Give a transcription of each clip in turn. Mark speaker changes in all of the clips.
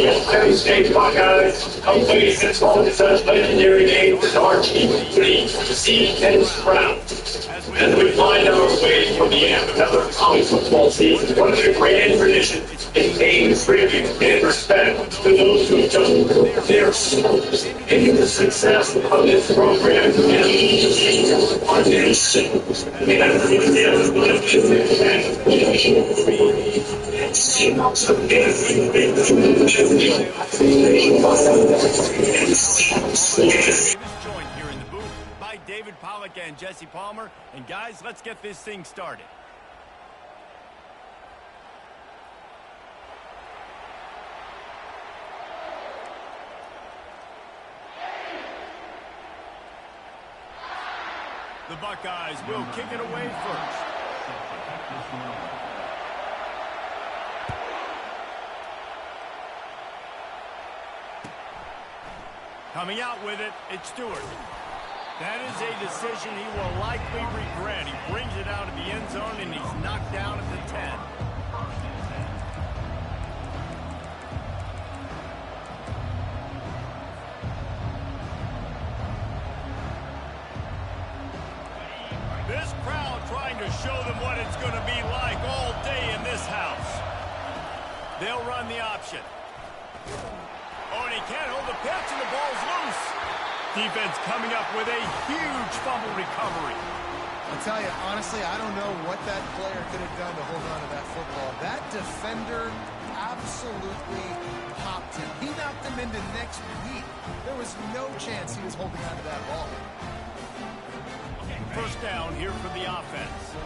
Speaker 1: Ohio State Buckeyes, company since long as such legendary game with our team please see and round. As we find our way from the end of another college football season, one of the grand traditions in Kane tribute and respect to those who took their souls in the success of this program and our nation.
Speaker 2: David Pollock and Jesse Palmer. And guys, let's get this thing started. The Buckeyes will kick it away first. Coming out with it, it's Stewart. That is a decision he will likely regret. He brings it out of the end zone, and he's knocked down at the 10. This crowd trying to show them what it's going to be like all day in this house. They'll run the option. Oh, and he can't hold the pitch, and the ball's loose. Defense coming up with a huge fumble recovery.
Speaker 3: I'll tell you, honestly, I don't know what that player could have done to hold on to that football. That defender absolutely popped him. He knocked him into next week. There was no chance he was holding on to that ball.
Speaker 2: First down here for the offense.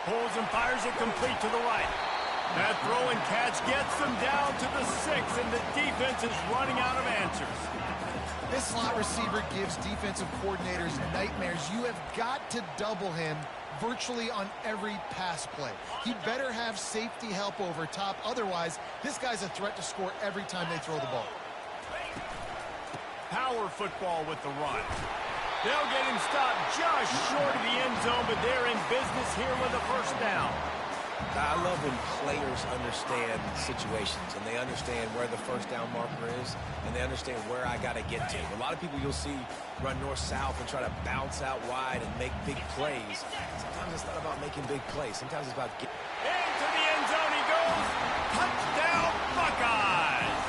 Speaker 2: Pulls and fires it complete to the right. That throw and catch gets them down to the 6, and the defense is running out of answers.
Speaker 3: This slot receiver gives defensive coordinators nightmares. You have got to double him virtually on every pass play. He better have safety help over top. Otherwise, this guy's a threat to score every time they throw the ball.
Speaker 2: Power football with the run. They'll get him stopped just short of the end zone, but they're in business here with a first down.
Speaker 4: I love when players understand situations and they understand where the first down marker is and they understand where I got to get to. A lot of people you'll see run north-south and try to bounce out wide and make big plays. Sometimes it's not about making big plays. Sometimes it's about getting...
Speaker 2: Into the end zone he goes. Touchdown, Buckeyes!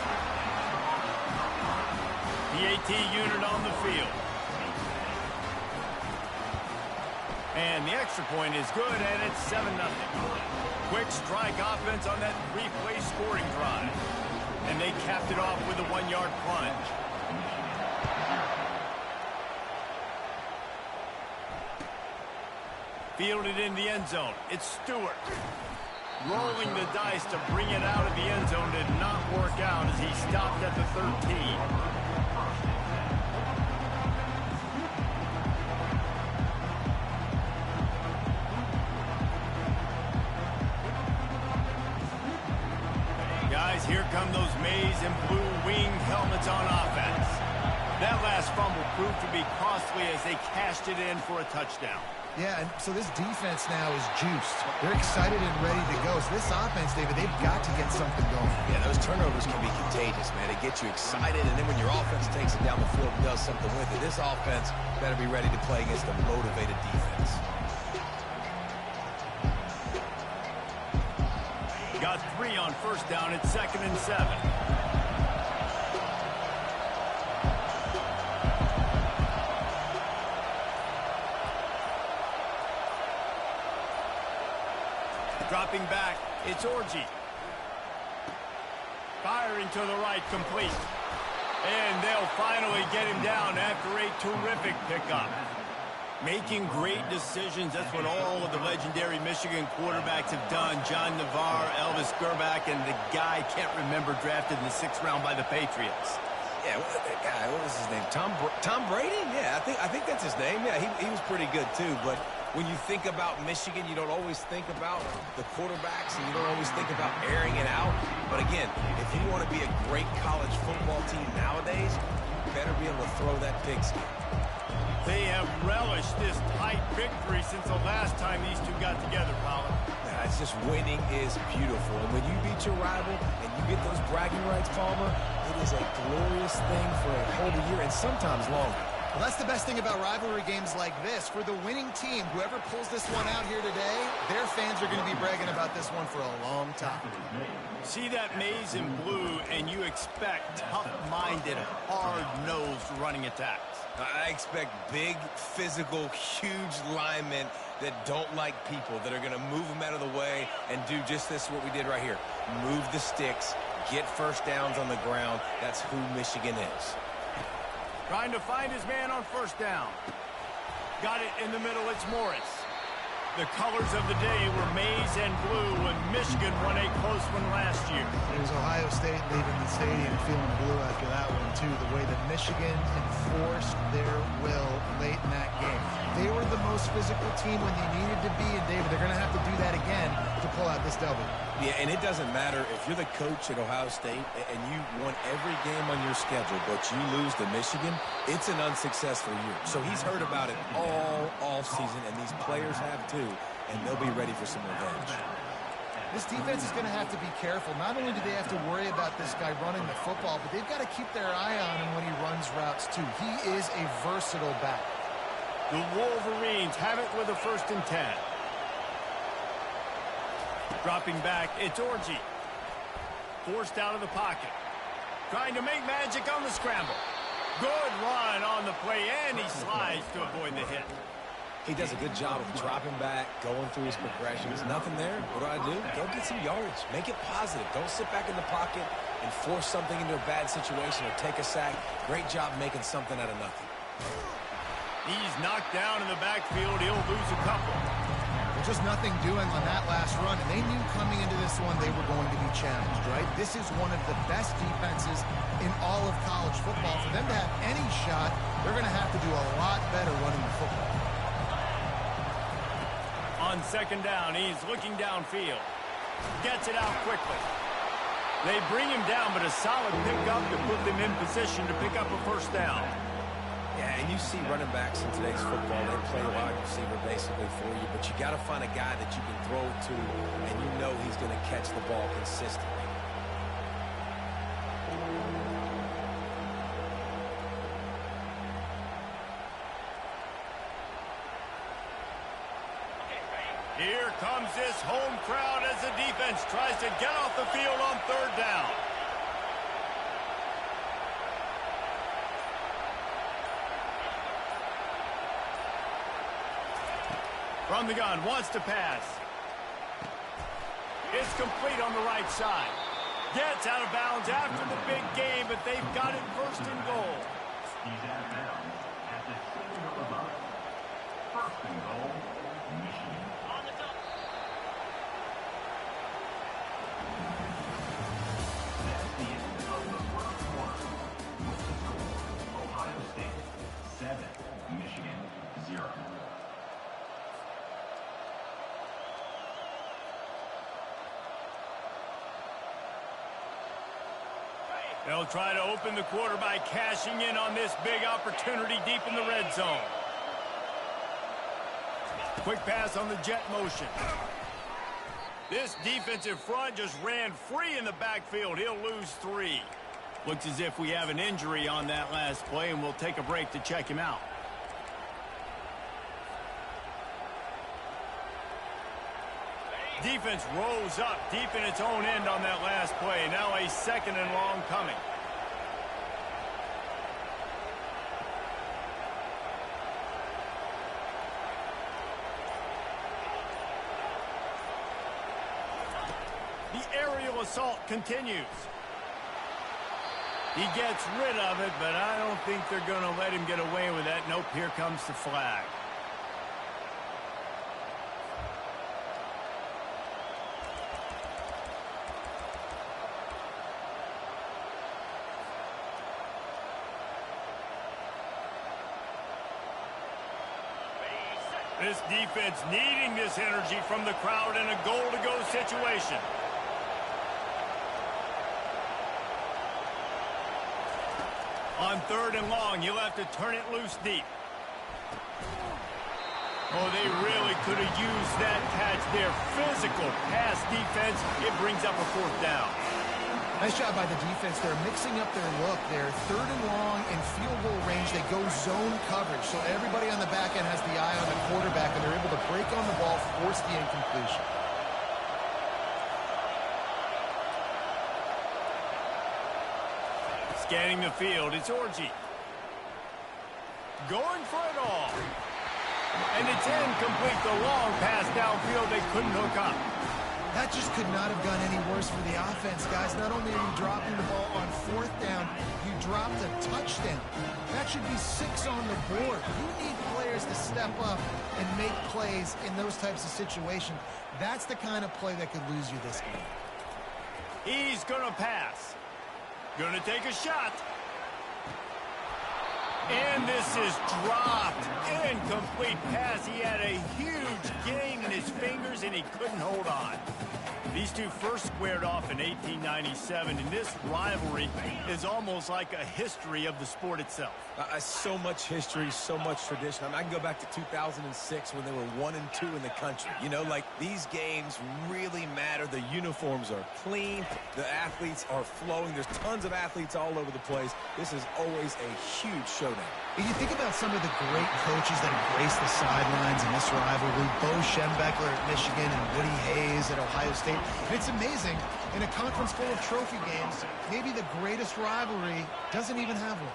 Speaker 2: The AT unit on the field. And the extra point is good, and it's 7-0. Quick strike offense on that 3-play scoring drive. And they capped it off with a 1-yard plunge. Fielded in the end zone. It's Stewart. Rolling the dice to bring it out of the end zone did not work out as he stopped at the 13. Here come those maize and blue winged helmets on offense. That last fumble proved to be costly as they cashed it in for a touchdown.
Speaker 3: Yeah, and so this defense now is juiced. They're excited and ready to go. So this offense, David, they've got to get something going.
Speaker 4: Yeah, those turnovers can be contagious, man. It gets you excited, and then when your offense takes it down the field and does something with it, this offense better be ready to play against a motivated defense.
Speaker 2: Got 3 on first down. It's 2nd and 7. Dropping back, it's Orji. Firing to the right, complete. And they'll finally get him down after a terrific pickup. Making great decisions, that's what all of the legendary Michigan quarterbacks have done. John Navarre, Elvis Gerbach, and the guy, can't remember, drafted in the 6th round by the Patriots.
Speaker 4: Yeah, that guy, what was his name? Tom Brady? Yeah, I think that's his name. Yeah, he was pretty good too. But when you think about Michigan, you don't always think about the quarterbacks and you don't always think about airing it out. But again, if you want to be a great college football team nowadays, you better be able to throw that pigskin.
Speaker 2: They have relished this tight victory since the last time these two got together, Colin.
Speaker 4: It's just winning is beautiful. And when you beat your rival and you get those bragging rights, Palmer, it is a glorious thing for a whole year and sometimes longer.
Speaker 3: Well, that's the best thing about rivalry games like this. For the winning team, whoever pulls this one out here today, their fans are going to be bragging about this one for a long time.
Speaker 2: See that maize in blue, and you expect tough-minded, hard-nosed running attacks.
Speaker 4: I expect big, physical, huge linemen that don't like people, that are going to move them out of the way and do just this, what we did right here. Move the sticks, get first downs on the ground. That's who Michigan is.
Speaker 2: Trying to find his man on first down. Got it in the middle, it's Morris. The colors of the day were maize and blue when Michigan won a close one last year.
Speaker 3: It was Ohio State leaving the stadium feeling blue after that one, too. The way that Michigan enforced their will late in that game. They were the most physical team when they needed to be, and David, they're going to have to do that again to pull out this W.
Speaker 4: Yeah, and it doesn't matter if you're the coach at Ohio State and you won every game on your schedule, but you lose to Michigan, it's an unsuccessful year. So he's heard about it all season, and these players have too, and they'll be ready for some revenge.
Speaker 3: This defense is going to have to be careful. Not only do they have to worry about this guy running the football, but they've got to keep their eye on him when he runs routes too. He is a versatile back.
Speaker 2: The Wolverines have it with a 1st and 10. Dropping back, it's Orji. Forced out of the pocket. Trying to make magic on the scramble. Good run on the play, and he slides to avoid the hit.
Speaker 4: He does a good job of dropping back, going through his progressions. Nothing there. What do? Go get some yardage. Make it positive. Don't sit back in the pocket and force something into a bad situation or take a sack. Great job making something out of nothing.
Speaker 2: He's knocked down in the backfield. He'll lose a couple.
Speaker 3: Just nothing doing on that last run, and they knew coming into this one they were going to be challenged, right? This is one of the best defenses in all of college football. For them to have any shot, they're going to have to do a lot better running the football.
Speaker 2: On 2nd down, he's looking downfield. Gets it out quickly. They bring him down, but a solid pickup to put them in position to pick up a 1st down.
Speaker 4: Yeah, and you see running backs in today's football, they play wide receiver basically for you, but you got to find a guy that you can throw it to, and you know he's going to catch the ball consistently.
Speaker 2: Here comes this home crowd as the defense tries to get off the field on 3rd down. From the gun, wants to pass. It's complete on the right side. Gets out of bounds after the big game, but they've got it 1st and goal.
Speaker 1: He's out of bounds at the 6-yard line. 1st and goal, Michigan. That's the end of the 1st quarter. With the score, Ohio State 7, Michigan 0.
Speaker 2: They'll try to open the quarter by cashing in on this big opportunity deep in the red zone. Quick pass on the jet motion. This defensive front just ran free in the backfield. He'll lose 3. Looks as if we have an injury on that last play, and we'll take a break to check him out. Defense rose up deep in its own end on that last play. Now a 2nd and long coming. The aerial assault continues. He gets rid of it, but I don't think they're going to let him get away with that. Nope, here comes the flag. This defense needing this energy from the crowd in a goal-to-go situation. On 3rd and long, you'll have to turn it loose deep. Oh, they really could have used that catch there. Physical pass defense. It brings up a 4th down.
Speaker 3: Nice job by the defense. They're mixing up their look. They're 3rd and long in field goal range. They go zone coverage. So everybody on the back end has the eye on the quarterback, and they're able to break on the ball, force the incompletion.
Speaker 2: Scanning the field, it's Orji. Going for it all. And it's incomplete. The long pass downfield, they couldn't hook up.
Speaker 3: That just could not have gone any worse for the offense, guys. Not only are you dropping the ball on 4th down, you dropped a touchdown. That should be 6 on the board. You need players to step up and make plays in those types of situations. That's the kind of play that could lose you this game.
Speaker 2: He's going to pass. Going to take a shot. And this is dropped. Incomplete pass. He had a huge gain in his fingers, and he couldn't hold on. These two first squared off in 1897, and this rivalry is almost like a history of the sport itself.
Speaker 4: So much history, so much tradition. I mean, I can go back to 2006 when they were 1-2 in the country. You know, like, these games really matter. The uniforms are clean. The athletes are flowing. There's tons of athletes all over the place. This is always a huge showdown.
Speaker 3: If you think about some of the great coaches that embrace the sidelines in this rivalry, Bo Schembechler at Michigan and Woody Hayes at Ohio State, and it's amazing, in a conference full of trophy games, maybe the greatest rivalry doesn't even have one.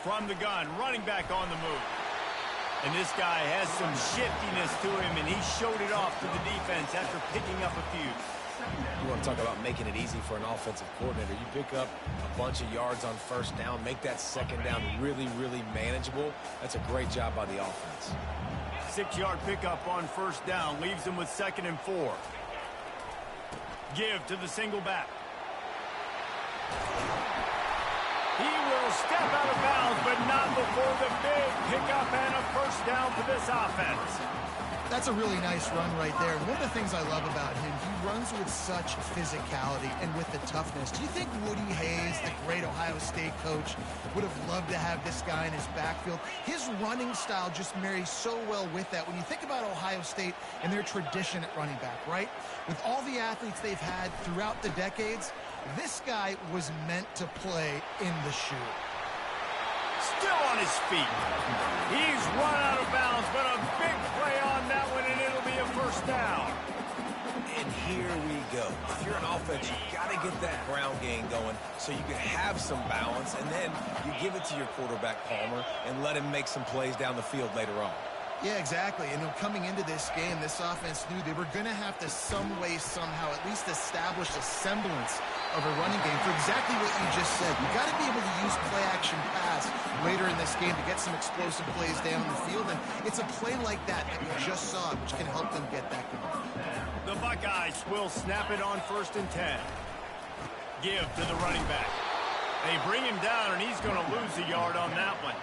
Speaker 2: From the gun, running back on the move. And this guy has some shiftiness to him, and he showed it off to the defense after picking up a few.
Speaker 4: You want to talk about making it easy for an offensive coordinator. You pick up a bunch of yards on 1st down, make that 2nd down really, really manageable. That's a great job by the offense.
Speaker 2: 6-yard pickup on 1st down, leaves him with 2nd and 4. Give to the single back. He will step out of bounds, but not before the big pickup and a 1st down for this offense.
Speaker 3: That's a really nice run right there. One of the things I love about him, he runs with such physicality and with the toughness. Do you think Woody Hayes, the great Ohio State coach, would have loved to have this guy in his backfield? His running style just marries so well with that. When you think about Ohio State and their tradition at running back, right? With all the athletes they've had throughout the decades, this guy was meant to play in the shoe.
Speaker 2: Still on his feet. He's run out of bounds, but a big play on that one, and it'll be a 1st down.
Speaker 4: And here we go. If you're an offense, you've got to get that ground game going so you can have some balance, and then you give it to your quarterback, Palmer, and let him make some plays down the field later on.
Speaker 3: Yeah, exactly. And coming into this game, this offense knew they were going to have to some way, somehow, at least establish a semblance of a running game for exactly what you just said. You got to be able to use play-action pass later in this game to get some explosive plays down the field. And it's a play like that that we just saw, which can help them get that going.
Speaker 2: The Buckeyes will snap it on 1st and 10. Give to the running back. They bring him down, and he's going to lose a yard on that one.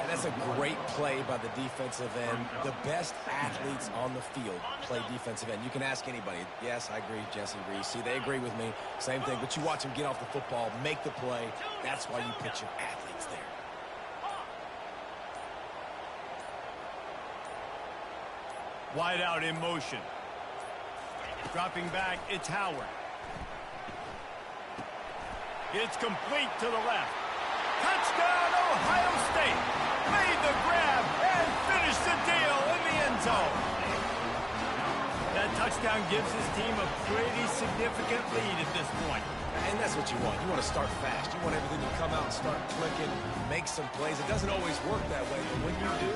Speaker 4: And that's a great play by the defensive end. The best athletes on the field play defensive end. You can ask anybody. Yes, I agree, Jesse Reese. See, they agree with me. Same thing. But you watch them get off the football, make the play. That's why you put your athletes there.
Speaker 2: Wide out in motion. Dropping back, it's Howard. It's complete to the left. Touchdown, Ohio State. Made the grab and finished the deal in the end zone. That touchdown gives his team a pretty significant lead at this point.
Speaker 4: And that's what you want. You want to start fast. You want everything to come out and start clicking, make some plays. It doesn't always work that way, but when you do,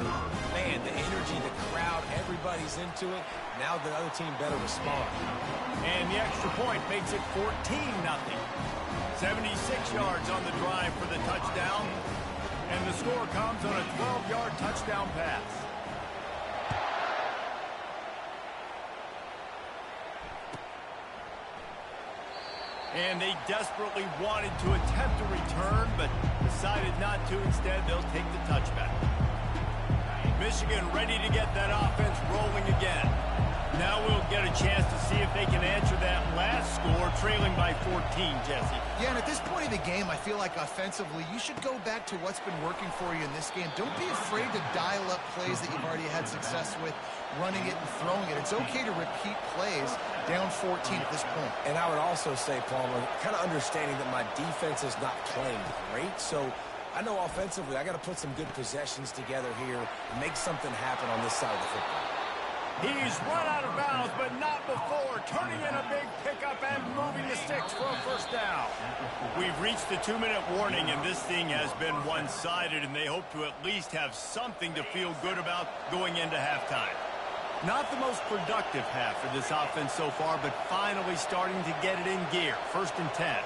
Speaker 4: man, the energy, the crowd, everybody's into it. Now the other team better respond.
Speaker 2: And the extra point makes it 14-0. 76 yards on the drive for the touchdown. And the score comes on a 12-yard touchdown pass. And they desperately wanted to attempt a return, but decided not to. Instead, they'll take the touchback. Michigan ready to get that offense rolling again. Now we'll get a chance to see if they can answer that last score, trailing by 14, Jesse.
Speaker 3: Yeah, and at this point of the game, I feel like offensively, you should go back to what's been working for you in this game. Don't be afraid to dial up plays that you've already had success with, running it and throwing it. It's okay to repeat plays down 14 at this point.
Speaker 4: And I would also say, Palmer, kind of understanding that my defense is not playing great, so I know offensively I got to put some good possessions together here, make something happen on this side of the football.
Speaker 2: He's run out of bounds, but not before turning in a big pickup and moving the sticks for a first down. We've reached the 2-minute warning, and this thing has been one-sided, and they hope to at least have something to feel good about going into halftime. Not the most productive half for this offense so far, but finally starting to get it in gear. 1st and 10.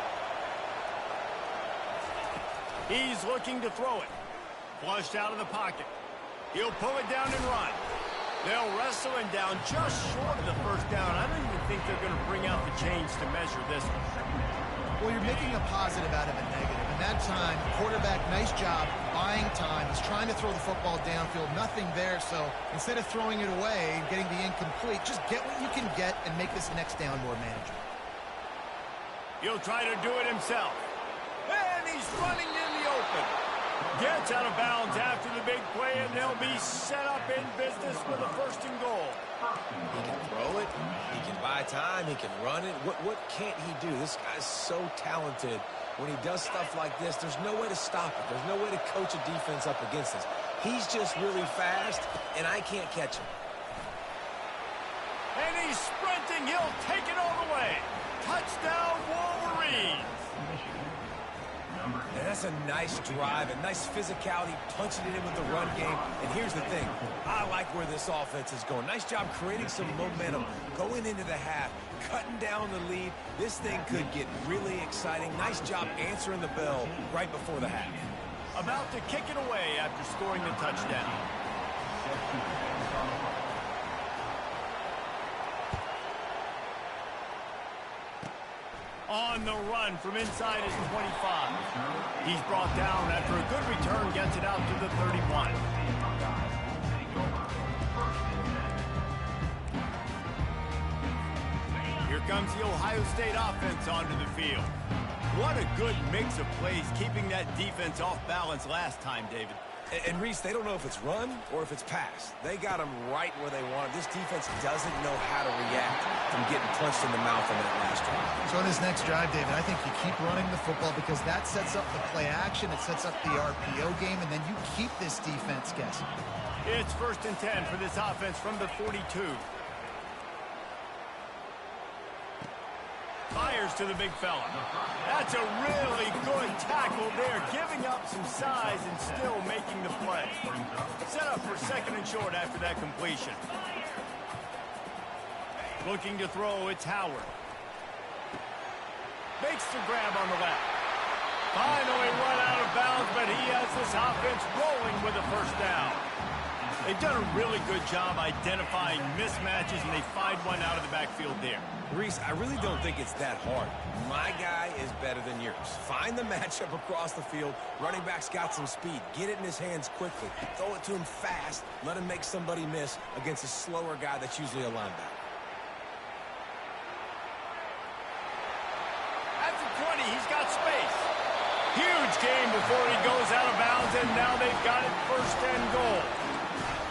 Speaker 2: He's looking to throw it. Flushed out of the pocket. He'll pull it down and run. They'll wrestle him down just short of the first down. I don't even think they're going to bring out the chains to measure this one.
Speaker 3: Well, you're making a positive out of a negative. And that time, quarterback, nice job, buying time. He's trying to throw the football downfield. Nothing there, so instead of throwing it away and getting the incomplete, just get what you can get and make this next down more manageable.
Speaker 2: He'll try to do it himself. And he's running in the open. Gets out of bounds after the big play, and they'll be set up in business with a 1st and goal.
Speaker 4: He can throw it. He can buy time. He can run it. What can't he do? This guy's so talented. When he does stuff like this, there's no way to stop it. There's no way to coach a defense up against this. He's just really fast, and I can't catch him.
Speaker 2: And he's sprinting. He'll take it all the way. Touchdown, Wolverines.
Speaker 4: And that's a nice drive, a nice physicality, punching it in with the run game. And here's the thing. I like where this offense is going. Nice job creating some momentum, going into the half, cutting down the lead. This thing could get really exciting. Nice job answering the bell right before the half.
Speaker 2: About to kick it away after scoring the touchdown. On the run from inside his 25. He's brought down after a good return, gets it out to the 31. Here comes the Ohio State offense onto the field. What a good mix of plays, keeping that defense off balance last time, David.
Speaker 4: And Reese, they don't know if it's run or if it's pass. They got them right where they want it. This defense doesn't know how to react from getting punched in the mouth on that last drive.
Speaker 3: So in this next drive, David, I think you keep running the football because that sets up the play action, it sets up the RPO game, and then you keep this defense guessing.
Speaker 2: It's 1st and 10 for this offense from the 42. Fires to the big fella. That's a really good tackle there, giving up some size and still making the play. Set up for 2nd and short after that completion. Looking to throw, it's Howard. Makes the grab on the left. Finally run out of bounds, but he has this offense rolling with a 1st down. They've done a really good job identifying mismatches, and they find one out of the backfield there.
Speaker 4: Reese, I really don't think it's that hard. My guy is better than yours. Find the matchup across the field. Running back's got some speed. Get it in his hands quickly. Throw it to him fast. Let him make somebody miss against a slower guy that's usually a linebacker.
Speaker 2: At the 20, he's got space. Huge gain before he goes out of bounds, and now they've got it 1st and goal.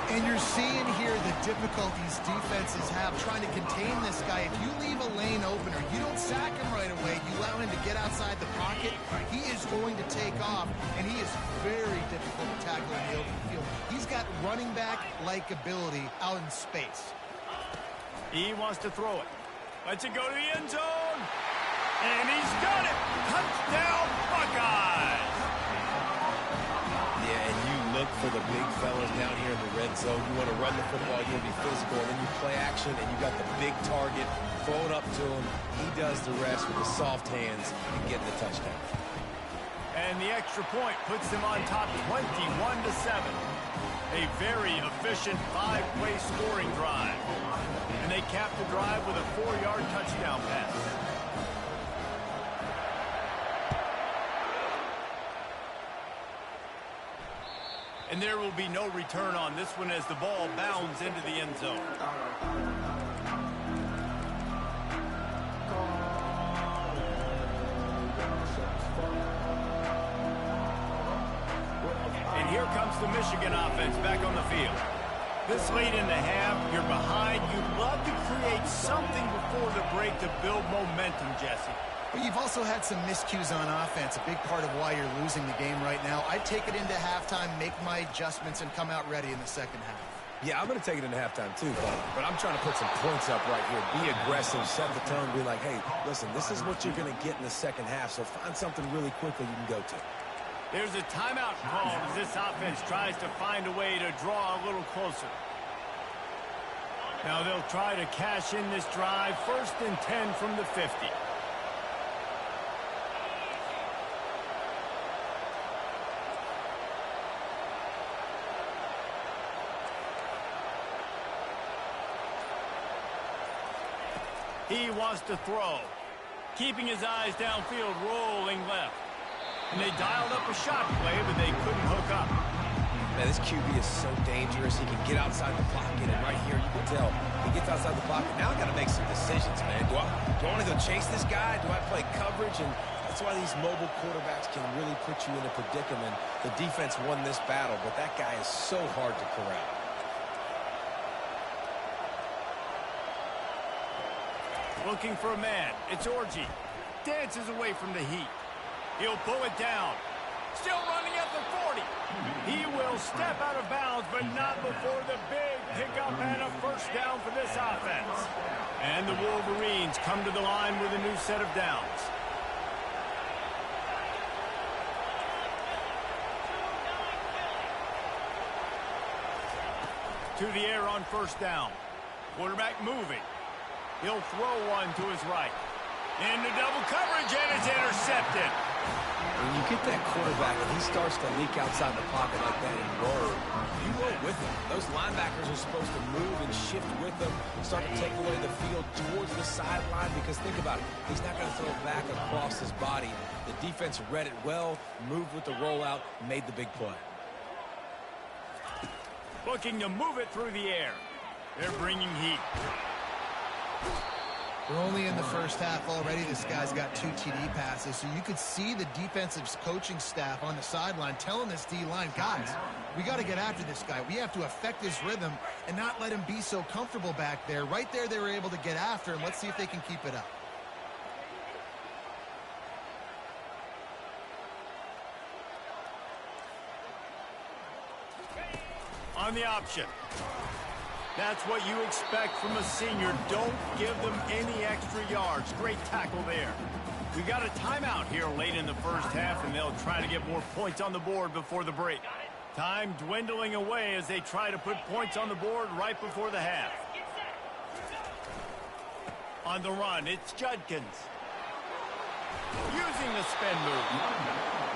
Speaker 3: And you're seeing here the difficulties defenses have trying to contain this guy. If you leave a lane open or you don't sack him right away, you allow him to get outside the pocket, he is going to take off, and he is very difficult to tackle in the open field. He's got running back-like ability out in space.
Speaker 2: He wants to throw it. Lets it go to the end zone. And he's got it. Touchdown, Buckeyes.
Speaker 4: Yeah, and you look for the big fellas down here in the red zone. You want to run the football, you want to be physical, and then you play action, and you got the big target. Throw it up to him. He does the rest with the soft hands and getting the touchdown.
Speaker 2: And the extra point puts them on top 21-7. A very efficient 5-play scoring drive. And they cap the drive with a 4-yard touchdown pass. And there will be no return on this one as the ball bounds into the end zone. And here comes the Michigan offense back on the field. This late in the half, you're behind. You'd love to create something before the break to build momentum, Jesse.
Speaker 3: But you've also had some miscues on offense, a big part of why you're losing the game right now. I'd take it into halftime, make my adjustments, and come out ready in the second half.
Speaker 4: Yeah, I'm going to take it into halftime too, but I'm trying to put some points up right here. Be aggressive, set the tone, be like, hey, listen, this is what you're going to get in the second half, so find something really quickly you can go to.
Speaker 2: There's a timeout call as this offense tries to find a way to draw a little closer. Now they'll try to cash in this drive, 1st and 10 from the 50. He wants to throw. Keeping his eyes downfield, rolling left. And they dialed up a shot play, but they couldn't hook up.
Speaker 4: Man, this QB is so dangerous. He can get outside the pocket, and right here you can tell he gets outside the pocket. Now I got to make some decisions, man. Do I want to go chase this guy? Do I play coverage? And that's why these mobile quarterbacks can really put you in a predicament. The defense won this battle, but that guy is so hard to corral.
Speaker 2: Looking for a man. It's Orji. Dances away from the heat. He'll pull it down. Still running at the 40. He will step out of bounds, but not before the big pickup and a first down for this offense. And the Wolverines come to the line with a new set of downs. To the air on first down. Quarterback moving. He'll throw one to his right. Into double coverage, and it's intercepted.
Speaker 4: When you get that quarterback and he starts to leak outside the pocket like that and roll, you roll with him. Those linebackers are supposed to move and shift with him, start to take away the field towards the sideline, because think about it, he's not going to throw it back across his body. The defense read it well, moved with the rollout, made the big play.
Speaker 2: Looking to move it through the air. They're bringing heat.
Speaker 3: We're only in the first half already. This guy's got 2 TD passes, so you could see the defensive coaching staff on the sideline telling this D-line, guys, we got to get after this guy. We have to affect his rhythm and not let him be so comfortable back there. Right there, they were able to get after him. Let's see if they can keep it up.
Speaker 2: On the option. That's what you expect from a senior. Don't give them any extra yards. Great tackle there. We got a timeout here late in the first half, and they'll try to get more points on the board before the break. Time dwindling away as they try to put points on the board right before the half. On the run, it's Judkins. Using the spin move.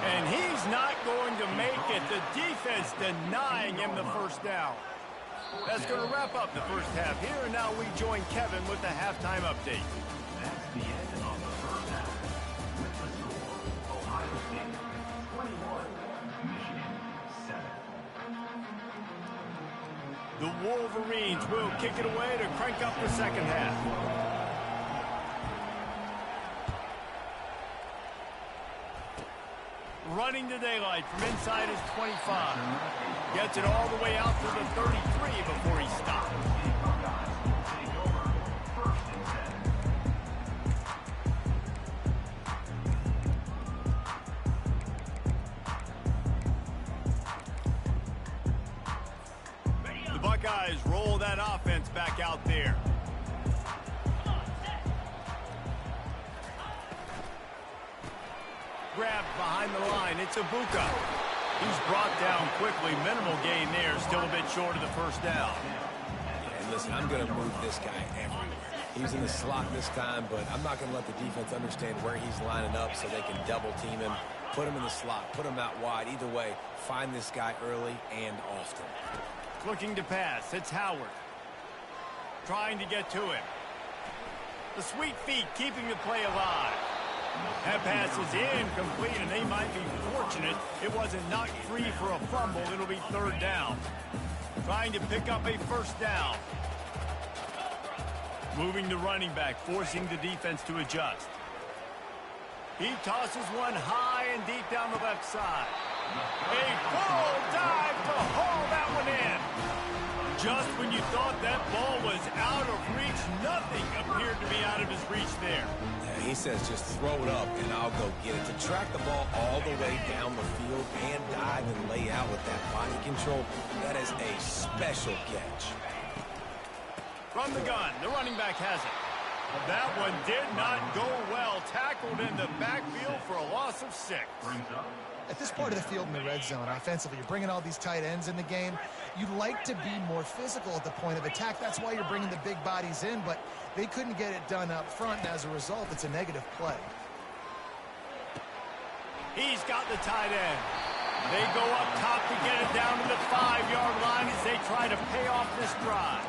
Speaker 2: And he's not going to make it. The defense denying him the first down. That's going to wrap up the first half here, and now we join Kevin with the halftime update.
Speaker 1: That's the end of the first half. With the score, Ohio State 21, Michigan 7.
Speaker 2: The Wolverines will kick it away to crank up the second half. Running to daylight from inside his 25. Gets it all the way out to the 33 before he stops. The Buckeyes roll that offense back out there. Grabbed behind the line. It's Ibuka. He's brought down quickly. Minimal gain there. Still a bit short of the first down.
Speaker 4: Yeah, and listen, I'm going to move this guy everywhere. He's in the slot this time, but I'm not going to let the defense understand where he's lining up so they can double team him. Put him in the slot. Put him out wide. Either way, find this guy early and often.
Speaker 2: Looking to pass. It's Howard. Trying to get to him. The sweet feet keeping the play alive. That pass is incomplete, and they might be fortunate it wasn't knocked free for a fumble. It'll be third down. Trying to pick up a first down. Moving the running back, forcing the defense to adjust. He tosses one high and deep down the left side. A full dive to haul that one in. Just when you thought that ball was out of reach, nothing appeared to be out of his reach there.
Speaker 4: Yeah, he says just throw it up and I'll go get it. To track the ball all the way down the field and dive and lay out with that body control, that is a special catch.
Speaker 2: From the gun, the running back has it. That one did not go well. Tackled in the backfield for a loss of 6.
Speaker 3: At this part of the field in the red zone, offensively, you're bringing all these tight ends in the game. You'd like to be more physical at the point of attack. That's why you're bringing the big bodies in, but they couldn't get it done up front, and as a result, it's a negative play.
Speaker 2: He's got the tight end. They go up top to get it down to the 5-yard line as they try to pay off this drive.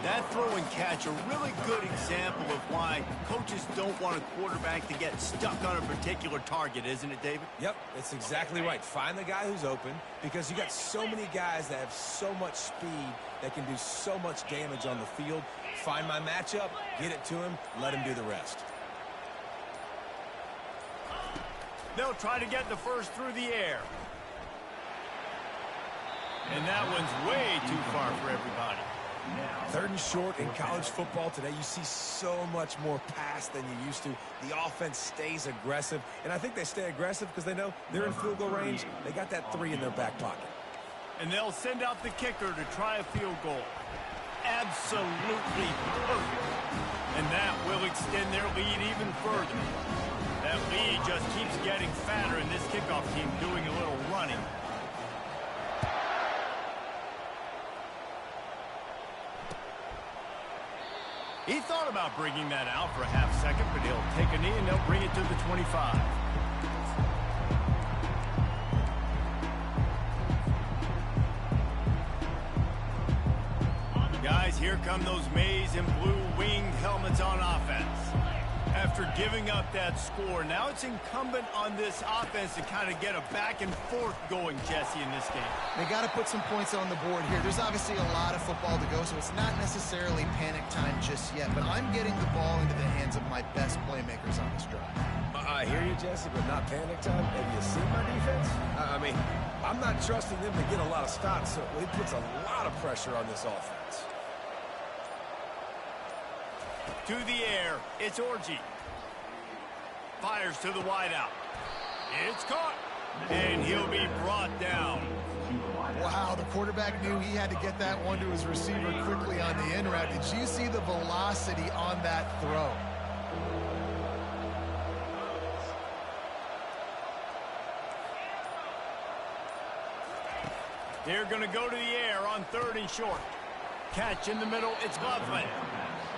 Speaker 2: That throw and catch, a really good example of why coaches don't want a quarterback to get stuck on a particular target, isn't it, David?
Speaker 4: Yep, it's exactly right. Find the guy who's open, because you got so many guys that have so much speed that can do so much damage on the field. Find my matchup, get it to him, let him do the rest.
Speaker 2: They'll try to get the first through the air. And that one's way too far for everybody.
Speaker 4: 3rd and short in college football today. You see so much more pass than you used to. The offense stays aggressive, and I think they stay aggressive because they know they're in field goal range. They got that 3 in their back pocket.
Speaker 2: And they'll send out the kicker to try a field goal. Absolutely perfect. And that will extend their lead even further. That lead just keeps getting fatter, and this kickoff team doing a little running. He thought about bringing that out for a half second, but he'll take a knee and they'll bring it to the 25. Guys, here come those maize and blue winged helmets on offense. After giving up that score, now it's incumbent on this offense to kind of get a back and forth going, Jesse, in this game.
Speaker 3: They got to put some points on the board here. There's obviously a lot of football to go, so it's not necessarily panic time just yet, but I'm getting the ball into the hands of my best playmakers on this drive.
Speaker 4: I hear you, Jesse, but not panic time. Have you seen my defense? I mean, I'm not trusting them to get a lot of stops, so it puts a lot of pressure on this offense.
Speaker 2: To the air, it's Orji. Fires to the wideout. It's caught, and he'll be brought down.
Speaker 3: Wow, the quarterback knew he had to get that one to his receiver quickly on the in route. Did you see the velocity on that throw?
Speaker 2: They're going to go to the air on 3rd and short. Catch in the middle, it's Loveland.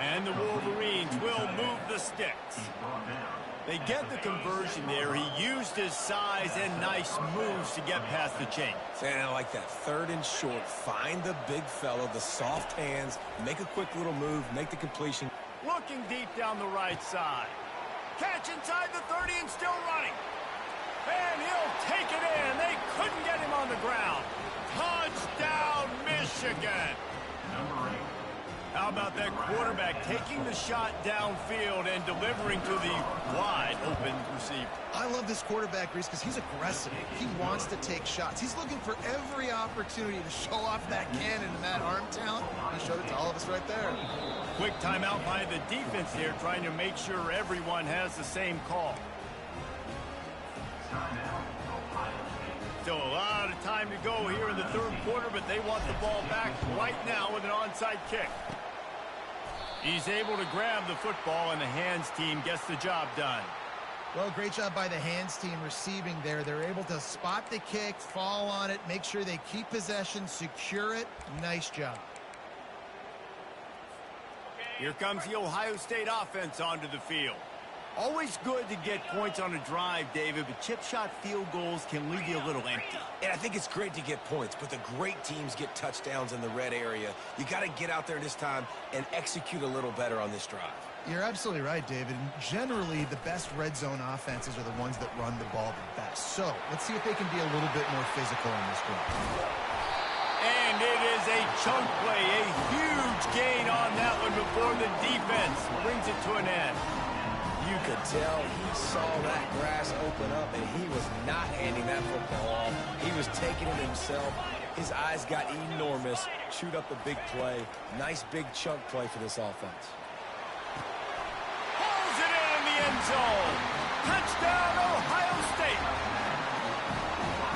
Speaker 2: And the Wolverines will move the sticks. They get the conversion there. He used his size and nice moves to get past the chain.
Speaker 4: And I like that 3rd and short. Find the big fella, the soft hands, make a quick little move, make the completion.
Speaker 2: Looking deep down the right side. Catch inside the 30 and still running. And he'll take it in. They couldn't get him on the ground. Touchdown, Michigan.
Speaker 1: Number 8.
Speaker 2: How about that quarterback taking the shot downfield and delivering to the wide open receiver?
Speaker 3: I love this quarterback, Reese, because he's aggressive. He wants to take shots. He's looking for every opportunity to show off that cannon and that arm talent. He showed it to all of us right there.
Speaker 2: Quick timeout by the defense here, trying to make sure everyone has the same call. Still a lot of time to go here in the 3rd quarter, but they want the ball back right now with an onside kick. He's able to grab the football, and the hands team gets the job done.
Speaker 3: Well, great job by the hands team receiving there. They're able to spot the kick, fall on it, make sure they keep possession, secure it. Nice job.
Speaker 2: Here comes the Ohio State offense onto the field. Always good to get points on a drive, David, but chip shot field goals can leave you a little empty.
Speaker 4: And I think it's great to get points, but the great teams get touchdowns in the red area. You got to get out there this time and execute a little better on this drive.
Speaker 3: You're absolutely right, David. And generally, the best red zone offenses are the ones that run the ball the best. So let's see if they can be a little bit more physical in this one.
Speaker 2: And it is a chunk play, a huge gain on that one before the defense brings it to an end.
Speaker 4: You could tell he saw that grass open up, and he was not handing that football off. He was taking it himself. His eyes got enormous. Chewed up the big play. Nice big chunk play for this offense.
Speaker 2: Pulls it in the end zone. Touchdown, Ohio State.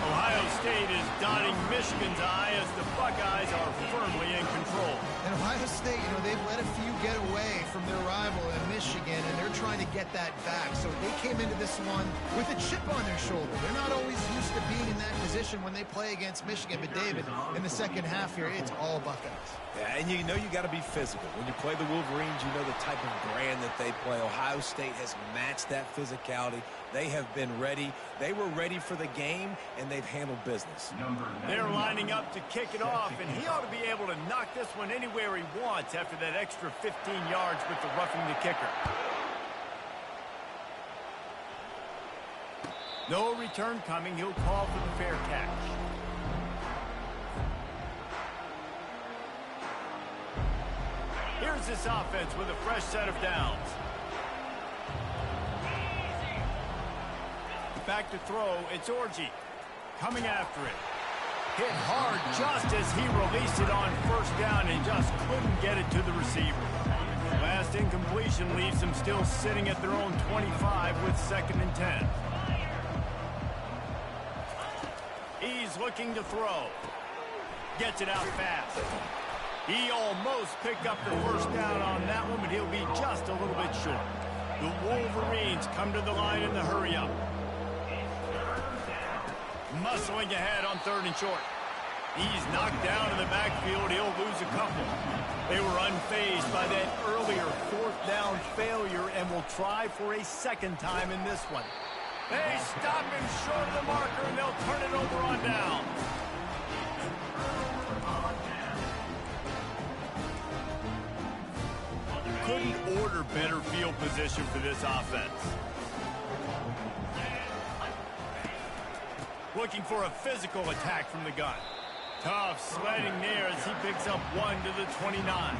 Speaker 2: Ohio State is dotting Michigan's eye as the Buckeyes are firmly in control.
Speaker 3: And Ohio State, they've let a few get away from their rival in Michigan, and they're trying to get that back. So they came into this one with a chip on their shoulder. They're not always used to being in that position when they play against Michigan. But, David, in the second half here, it's all Buckeyes.
Speaker 4: Yeah, and you know you got to be physical. When you play the Wolverines, you know the type of brand that they play. Ohio State has matched that physicality. They have been ready. They were ready for the game, and they've handled business.
Speaker 2: They're lining up to kick it off, and he ought to be able to knock this one anywhere he wants after that extra 15 yards with the roughing the kicker. No return coming. He'll call for the fair catch. Here's this offense with a fresh set of downs. Back to throw, it's Orji. Coming after it. Hit hard just as he released it on first down and just couldn't get it to the receiver. Last incompletion leaves them still sitting at their own 25 with 2nd and 10. He's looking to throw. Gets it out fast. He almost picked up the first down on that one, but he'll be just a little bit short. The Wolverines come to the line in the hurry-up. Muscling ahead on 3rd and short. He's knocked down in the backfield. He'll lose a couple. They were unfazed by that earlier 4th down failure and will try for a 2nd time in this one. They stop him short of the marker, and they'll turn it over on down. Couldn't order better field position for this offense. Looking for a physical attack from the gun. Tough sledding near as he picks up 1 to the 29.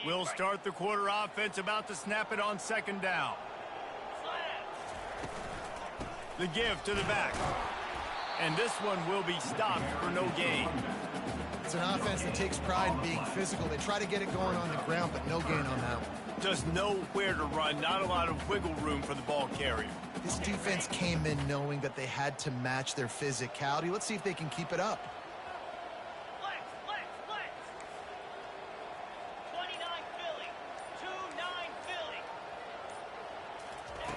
Speaker 2: We'll start the quarter offense, about to snap it on 2nd down. The give to the back. And this one will be stopped for no gain.
Speaker 3: It's an offense that takes pride in being physical. They try to get it going on the ground, but no gain on that one.
Speaker 2: Just nowhere to run, not a lot of wiggle room for the ball carrier.
Speaker 3: This defense came in knowing that they had to match their physicality. Let's see if they can keep it up.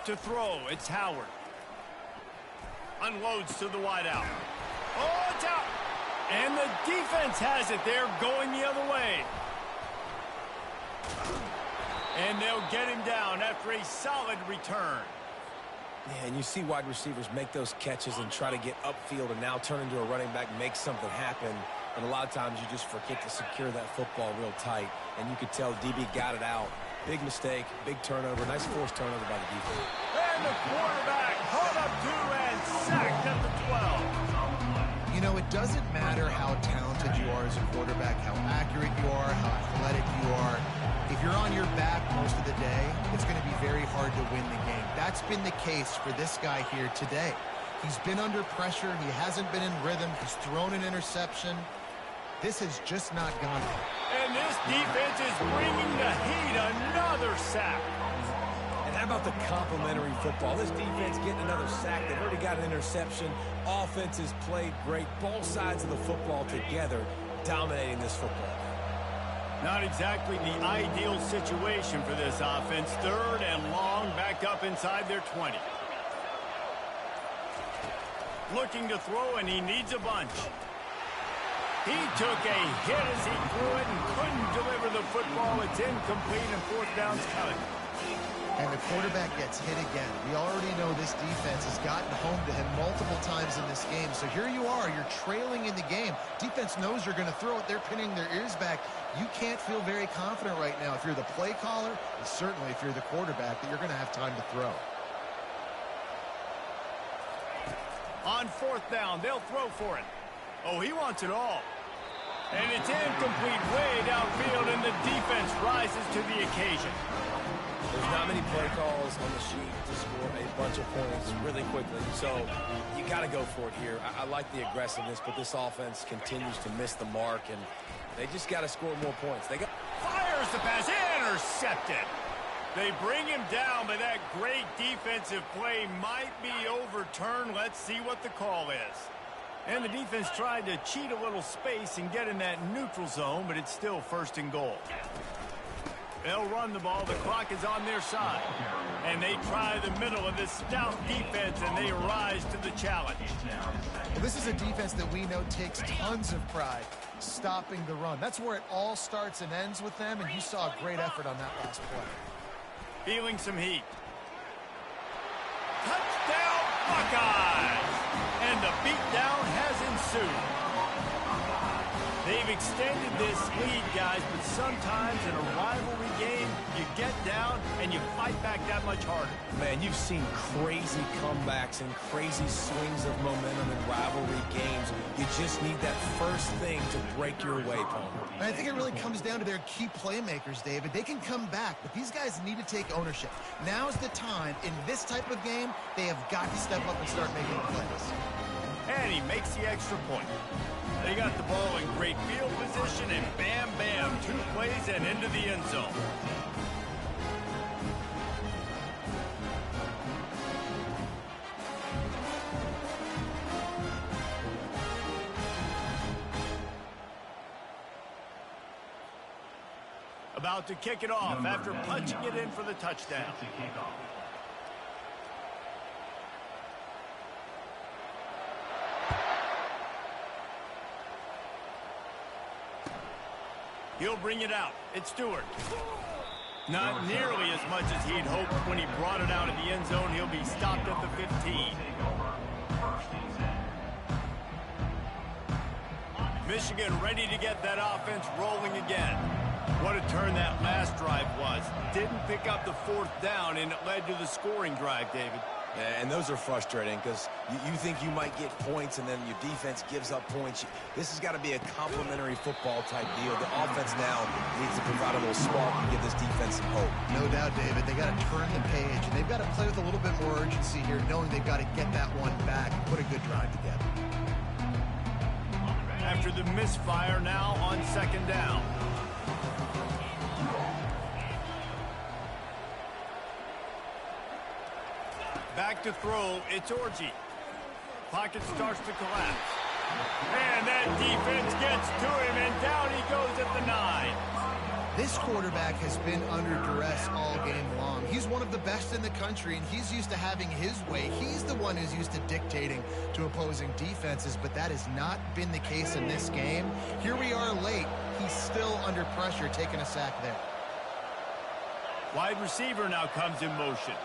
Speaker 2: To throw, it's Howard. Unloads to the wideout. Oh, it's out. And the defense has it. They're going the other way. And they'll get him down after a solid return.
Speaker 4: Yeah, and you see wide receivers make those catches and try to get upfield and now turn into a running back, make something happen. And a lot of times you just forget to secure that football real tight. And you could tell DB got it out. Big mistake, big turnover, nice forced turnover by the defense.
Speaker 2: And the quarterback hung up 2 and sacked at the 12.
Speaker 3: It doesn't matter how talented you are as a quarterback, how accurate you are, how athletic you are. If you're on your back most of the day, it's going to be very hard to win the game. That's been the case for this guy here today. He's been under pressure. He hasn't been in rhythm. He's thrown an interception. This has just not gone well.
Speaker 2: And this defense is bringing the heat. Another sack.
Speaker 4: And how about the complimentary football? This defense getting another sack. They've already got an interception. Offense has played great. Both sides of the football together dominating this football.
Speaker 2: Not exactly the ideal situation for this offense. 3rd and long, back up inside their 20. Looking to throw, and he needs a bunch. He took a hit as he threw it and couldn't deliver the football. It's incomplete and fourth down's coming.
Speaker 3: And the quarterback gets hit again. We already know this defense has gotten home to him multiple times in this game. So here you are, you're trailing in the game. Defense knows you're going to throw it. They're pinning their ears back. You can't feel very confident right now if you're the play caller, and certainly if you're the quarterback, that you're going to have time to throw.
Speaker 2: On fourth down, they'll throw for it. Oh, he wants it all. And it's incomplete way downfield, and the defense rises to the occasion.
Speaker 4: There's not many play calls on the sheet to score a bunch of points really quickly, so you got to go for it here. I like the aggressiveness, but this offense continues to miss the mark, and they just got to score more points.
Speaker 2: Fires the pass, intercepted. They bring him down, but that great defensive play might be overturned. Let's see what the call is. And the defense tried to cheat a little space and get in that neutral zone, but it's still first and goal. They'll run the ball. The clock is on their side. And they try the middle of this stout defense, and they rise to the challenge.
Speaker 3: Well, this is a defense that we know takes tons of pride stopping the run. That's where it all starts and ends with them, and you saw a great effort on that last play.
Speaker 2: Feeling some heat. Touchdown, Buckeyes! And the beatdown has ensued. They've extended this lead, guys, but sometimes in a rivalry game, you get down and you fight back that much harder.
Speaker 4: Man, you've seen crazy comebacks and crazy swings of momentum in rivalry games. You just need that first thing to break your way, Paul.
Speaker 3: And I think it really comes down to their key playmakers, David. They can come back, but these guys need to take ownership. Now's the time. In this type of game, they have got to step up and start making plays.
Speaker 2: And he makes the extra point. They got the ball in great field position, and bam, bam, 2 plays and into the end zone. About to kick it off after punching it in for the touchdown. He'll bring it out. It's Stewart. Not nearly as much as he'd hoped when he brought it out of the end zone. He'll be stopped at the 15. Michigan ready to get that offense rolling again. What a turn that last drive was. Didn't pick up the fourth down, and it led to the scoring drive, David.
Speaker 4: Yeah, and those are frustrating because you think you might get points and then your defense gives up points. This has got to be a complementary football type deal. The offense now needs to provide a little spark and give this defense some hope.
Speaker 3: No doubt, David. They got to turn the page, and they've got to play with a little bit more urgency here, knowing they've got to get that one back and put a good drive together.
Speaker 2: After the misfire, now on second down. Back to throw, it's Orji. Pocket starts to collapse. And that defense gets to him, and down he goes at the 9.
Speaker 3: This quarterback has been under duress all game long. He's one of the best in the country, and he's used to having his way. He's the one who's used to dictating to opposing defenses, but that has not been the case in this game. Here we are late. He's still under pressure, taking a sack there.
Speaker 2: Wide receiver now comes in motion.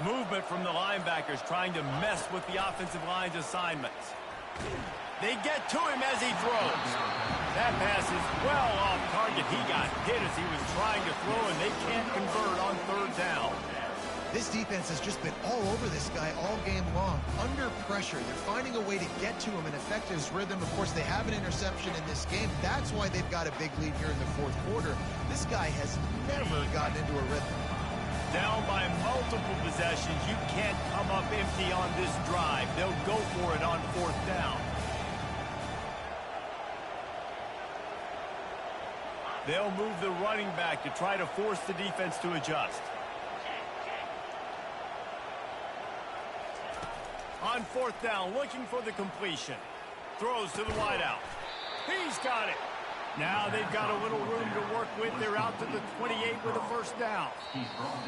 Speaker 2: Movement from the linebackers trying to mess with the offensive line's assignments. They get to him as he throws. That pass is well off target. He got hit as he was trying to throw, and they can't convert on third down.
Speaker 3: This defense has just been all over this guy all game long. Under pressure, they're finding a way to get to him and affect his rhythm. Of course, they have an interception in this game. That's why they've got a big lead here in the fourth quarter. This guy has never gotten into a rhythm.
Speaker 2: Down by multiple possessions, you can't come up empty on this drive. They'll go for it on fourth down. They'll move the running back to try to force the defense to adjust. On fourth down, looking for the completion. Throws to the wideout. He's got it. Now they've got a little room to work with. They're out to the 28 with a first down.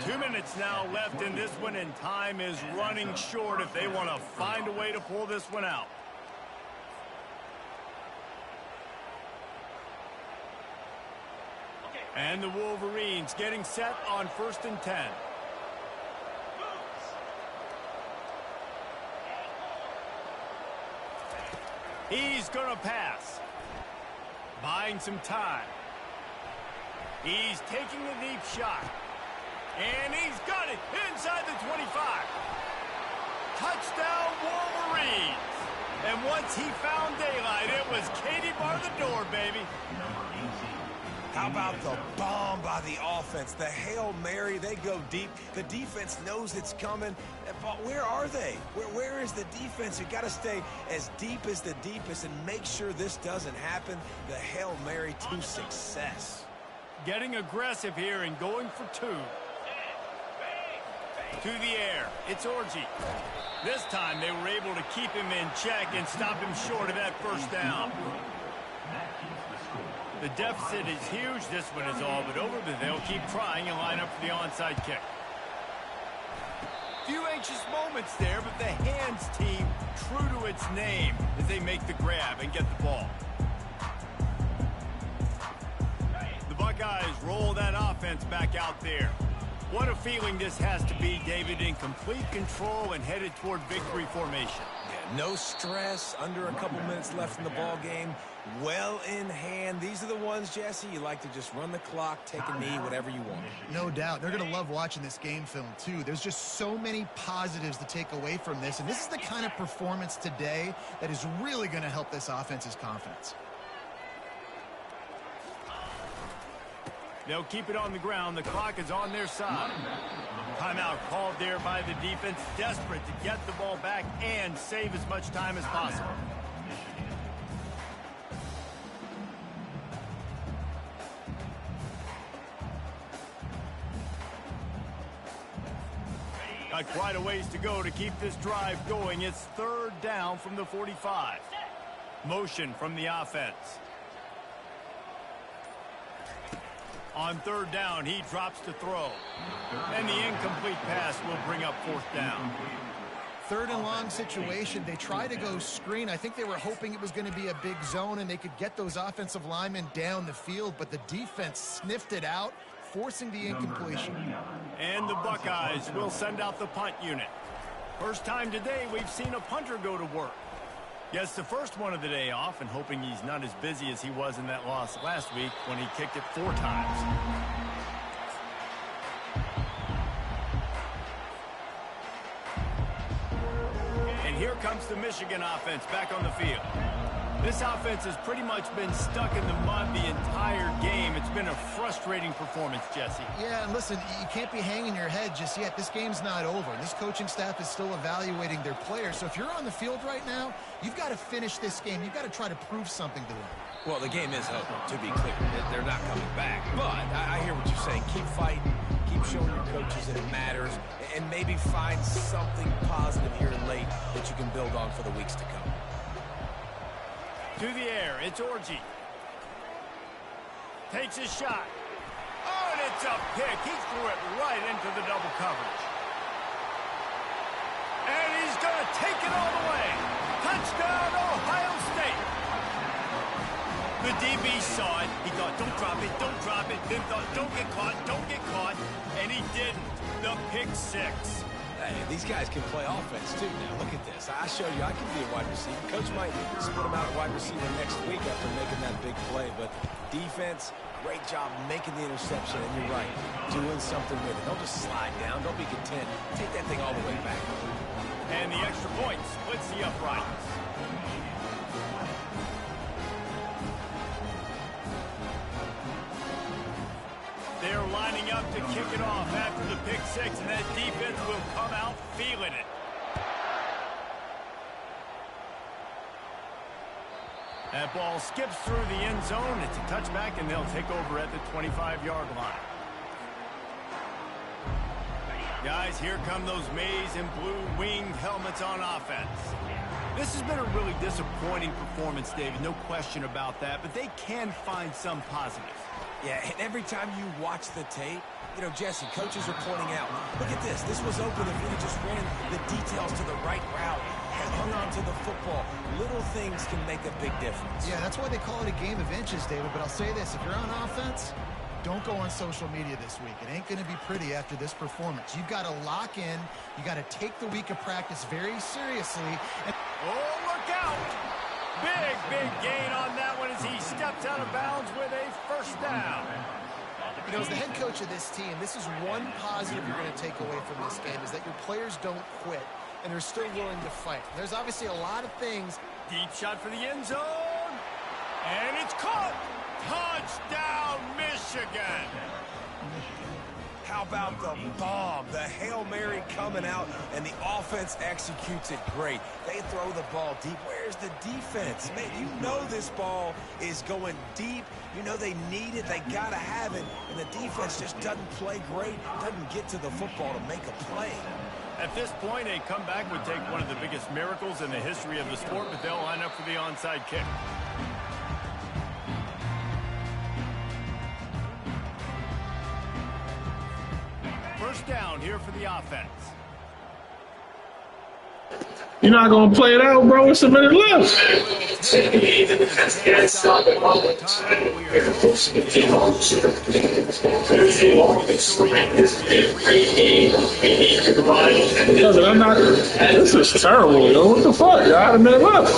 Speaker 2: 2 minutes now left in this one, and time is running short if they want to find a way to pull this one out. And the Wolverines getting set on 1st and 10. He's going to pass. Buying some time. He's taking a deep shot. And he's got it inside the 25. Touchdown, Wolverines. And once he found daylight, it was Katie bar the door, baby.
Speaker 4: How about the bomb by the offense? The Hail Mary, they go deep. The defense knows it's coming. But where are they? Where is the defense? You got to stay as deep as the deepest and make sure this doesn't happen. The Hail Mary to success.
Speaker 2: Getting aggressive here and going for 2. To the air, it's Orgy. This time they were able to keep him in check and stop him short of that first down. The deficit is huge. This one is all but over, but they'll keep trying and line up for the onside kick. Few anxious moments there, but the hands team true to its name as they make the grab and get the ball. The Buckeyes roll that offense back out there. What a feeling this has to be, David, in complete control and headed toward victory formation.
Speaker 4: Yeah, no stress, under a couple minutes left in the ball game, well in hand. These are the ones, Jesse, you like to just run the clock, take a knee, whatever you want.
Speaker 3: No doubt. They're going to love watching this game film, too. There's just so many positives to take away from this, and this is the kind of performance today that is really going to help this offense's confidence.
Speaker 2: They'll keep it on the ground. The clock is on their side. Timeout called there by the defense, desperate to get the ball back and save as much time as possible. Got quite a ways to go to keep this drive going. It's 3rd down from the 45. Motion from the offense. On 3rd down, he drops to throw. And the incomplete pass will bring up 4th down.
Speaker 3: 3rd and long situation. They try to go screen. I think they were hoping it was going to be a big zone and they could get those offensive linemen down the field, but the defense sniffed it out, forcing the incompletion.
Speaker 2: And the Buckeyes will send out the punt unit. First time today we've seen a punter go to work. Gets the first one of the day off and hoping he's not as busy as he was in that loss last week when he kicked it 4 times. And here comes the Michigan offense back on the field. This offense has pretty much been stuck in the mud the entire game. It's been a frustrating performance, Jesse.
Speaker 3: Yeah, and listen, you can't be hanging your head just yet. This game's not over. This coaching staff is still evaluating their players. So if you're on the field right now, you've got to finish this game. You've got to try to prove something to them.
Speaker 4: Well, the game is over, to be clear. They're not coming back. But I hear what you're saying. Keep fighting. Keep showing your coaches that it matters. And maybe find something positive here late that you can build on for the weeks to come.
Speaker 2: To the air, it's Orgy. Takes his shot. Oh, and it's a pick. He threw it right into the double coverage. And he's going to take it all the way. Touchdown, Ohio State. The DB saw it. He thought, don't drop it, don't drop it. Then thought, don't get caught, don't get caught. And he didn't. The pick 6.
Speaker 4: Hey, these guys can play offense, too. Now, look at this. I showed you I can be a wide receiver. Coach might split him out at wide receiver next week after making that big play. But defense, great job making the interception. And you're right, doing something with it. Don't just slide down. Don't be content. Take that thing all the way back.
Speaker 2: And the extra point splits the uprights. They're lining up to kick it off after the pick 6, and that defense will come out feeling it. That ball skips through the end zone. It's a touchback, and they'll take over at the 25-yard line. Guys, here come those maize and blue winged helmets on offense. This has been a really disappointing performance, David, no question about that, but they can find some positives.
Speaker 4: Yeah, and every time you watch the tape, you know, Jesse, coaches are pointing out, look at this. This was open if we just ran the details to the right route, hung on to the football. Little things can make a big difference.
Speaker 3: Yeah, that's why they call it a game of inches, David. But I'll say this, if you're on offense, don't go on social media this week. It ain't going to be pretty after this performance. You've got to lock in. You got to take the week of practice very seriously. And
Speaker 2: oh, look out! Big gain on that one as he steps out of bounds with a first down.
Speaker 3: You know, as the head coach of this team, this is one positive you're going to take away from this game, is that your players don't quit, and they're still willing to fight. There's obviously a lot of things.
Speaker 2: Deep shot for the end zone. And it's caught. Touchdown, Michigan.
Speaker 4: How about the bomb? The Hail Mary coming out, and the offense executes it great. They throw the ball deep. Where's the defense? Man, you know this ball is going deep. You know they need it. They got to have it. And the defense just doesn't play great, doesn't get to the football to make a play.
Speaker 2: At this point, a comeback would take one of the biggest miracles in the history of the sport, but they'll line up for the onside kick. First down here for the offense.
Speaker 5: You're not going to play it out, bro. It's a minute left. I'm not. This is terrible, yo. What the fuck? You got a minute left.